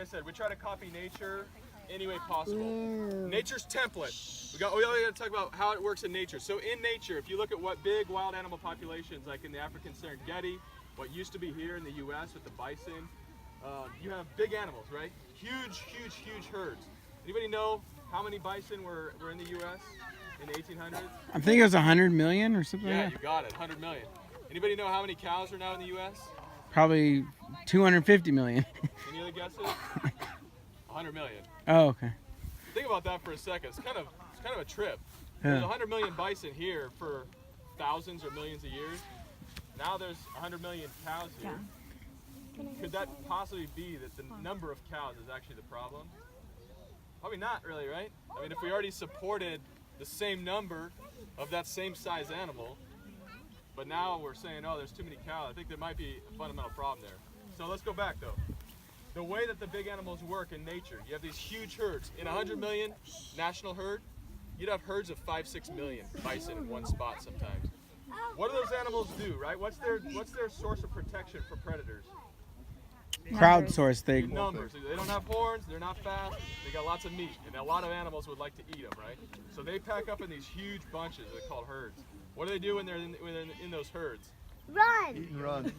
I said, we try to copy nature any way possible. Nature's template. We only got to talk about how it works in nature. So in nature, if you look at what big wild animal populations, like in the African Serengeti, what used to be here in the U.S. with the bison, you have big animals, right? Huge herds. Anybody know how many bison were in the U.S. in the 1800s? I think it was 100 million or something Yeah, like you that. got it, 100 million. Anybody know how many cows are now in the U.S.? Probably 250 million. Any other guesses? 100 million. Oh, okay. Think about that for a second. It's kind of a trip. There's 100 million bison here for thousands or millions of years. Now there's 100 million cows here. Could that possibly be that the number of cows is actually the problem? Probably not really, right? I mean, if we already supported the same number of that same size animal, but now we're saying, oh, there's too many cows, I think there might be a fundamental problem there. So let's go back though. The way that the big animals work in nature, you have these huge herds. In 100 million national herd, you'd have herds of 5-6 million bison in one spot sometimes. What do those animals do, right? What's their source of protection for predators? Crowdsource thing. Numbers. They don't have horns, they're not fast, they got lots of meat, and a lot of animals would like to eat them, right? So they pack up in these huge bunches, they're called herds. What do they do when they're in those herds? Run! Run.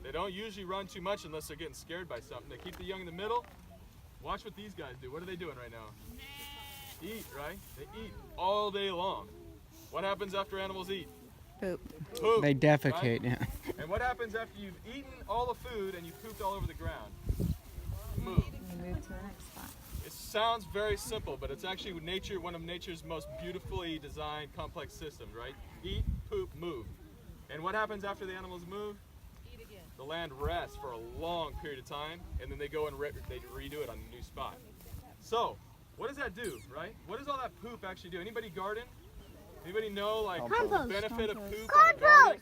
They don't usually run too much unless they're getting scared by something. They keep the young in the middle. Watch what these guys do. What are they doing right now? Eat, right? They eat all day long. What happens after animals eat? Poop. Poop. They defecate, right? yeah. And what happens after you've eaten all the food and you've pooped all over the ground? Move. We move to the next spot. It sounds very simple, but it's actually one of nature's most beautifully designed complex systems, right? Eat, poop, move. And what happens after the animals move? Eat again. The land rests for a long period of time, and then they go and they redo it on a new spot. So, what does that do, right? What does all that poop actually do? Anybody garden? Anybody know, like, the benefit of poop on a garden?